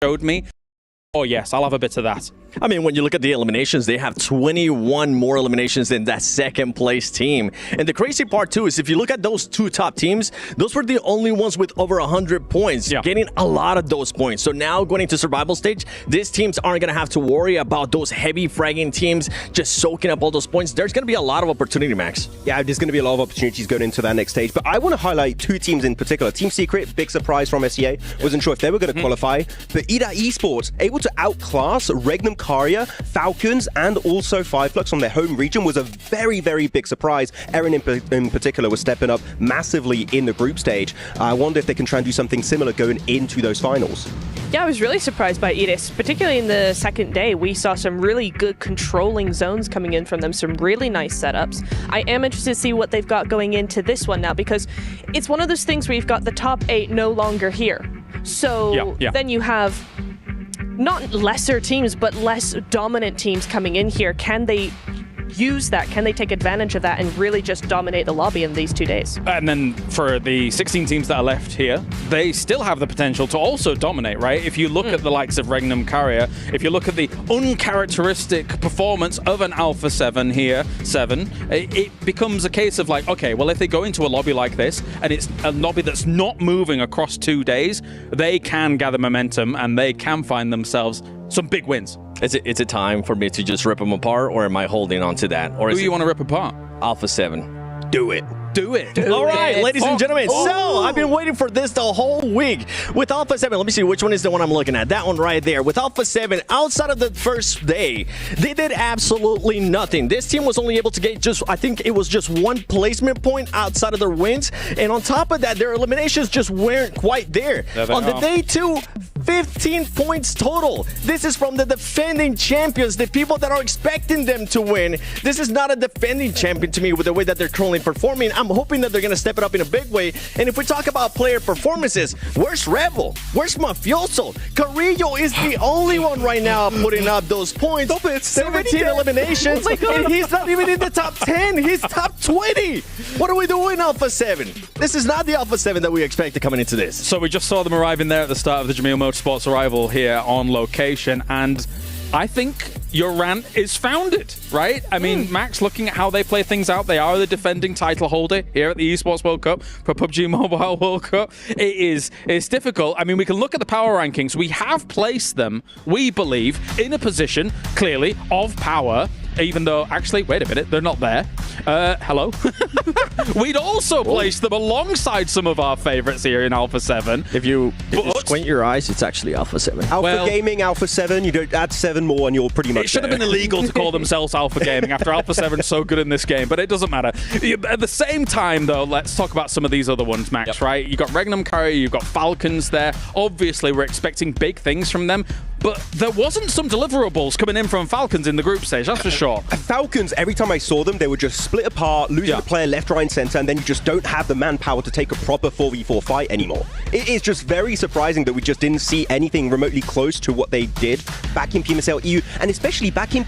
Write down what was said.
showed me, oh yes, I'll have a bit of that. I mean, when you look at the eliminations, they have 21 more eliminations than that second place team. And the crazy part too is if you look at those two top teams, those were the only ones with over 100 points, getting a lot of those points. So now going into survival stage, these teams aren't going to have to worry about those heavy fragging teams just soaking up all those points. There's going to be a lot of opportunity, Max. Yeah, there's going to be a lot of opportunities going into that next stage. But I want to highlight two teams in particular. Team Secret, big surprise from SEA. Wasn't sure if they were going to qualify. But EWC Esports, able to outclass Regnum Caria, Falcons, and also Fireflux from their home region was a very, very big surprise. Eren in particular was stepping up massively in the group stage. I wonder if they can try and do something similar going into those finals. Yeah, I was really surprised by EWC, particularly in the second day. We saw some really good controlling zones coming in from them, some really nice setups. I am interested to see what they've got going into this one now, because it's one of those things where you've got the top 8 no longer here. So then you have not lesser teams, but less dominant teams coming in here. Can they use that? Can they take advantage of that and really just dominate the lobby in these 2 days? And then for the 16 teams that are left here, they still have the potential to also dominate, right? If you look at the likes of Regnum Caria, if you look at the uncharacteristic performance of an Alpha 7 here, 7, it becomes a case of like, okay, well, if they go into a lobby like this, and it's a lobby that's not moving across 2 days, they can gather momentum and they can find themselves some big wins. Is it time for me to just rip them apart, or am I holding on to that? Or Who is you want to rip apart? Alpha 7? Do it. Do it. All right, ladies and gentlemen. So I've been waiting for this the whole week. With Alpha 7, let me see which one is the one I'm looking at. That one right there. With Alpha 7, outside of the first day, they did absolutely nothing. This team was only able to get just, I think it was just 1 placement point outside of their wins. And on top of that, their eliminations just weren't quite there. On the day 2, 15 points total. This is from the defending champions, the people that are expecting them to win. This is not a defending champion to me with the way that they're currently performing. I'm hoping that they're going to step it up in a big way. And if we talk about player performances, where's Rebel? Where's Mafioso? Carrillo is the only one right now putting up those points. 17 eliminations, and he's not even in the top 10. He's top 20. What are we doing, Alpha 7? This is not the Alpha 7 that we expected coming into this. So we just saw them arriving there at the start of the Jamil Motorsports arrival here on location, and I think your rant is founded, right? I mean, Max, looking at how they play things out, they are the defending title holder here at the Esports World Cup for PUBG Mobile World Cup. It's difficult. I mean, we can look at the power rankings. We have placed them, we believe, in a position, clearly, of power, even though, actually, wait a minute, they're not there. Hello? We'd also placed them alongside some of our favorites here in Alpha 7. If you squint your eyes, it's actually Alpha 7. Alpha Gaming, Alpha 7, you don't add 7 more and you're pretty much It should have been illegal to call themselves Alpha Gaming after Alpha 7's so good in this game, but it doesn't matter. At the same time, though, let's talk about some of these other ones, Max, right? You've got Regnum Caria, you've got Falcons there. Obviously, we're expecting big things from them, but there wasn't some deliverables coming in from Falcons in the group stage, that's for sure. Falcons, every time I saw them, they would just split apart, losing the player left, right, and center, and then you just don't have the manpower to take a proper 4v4 fight anymore. It is just very surprising that we just didn't see anything remotely close to what they did back in PMSL EU, and especially back in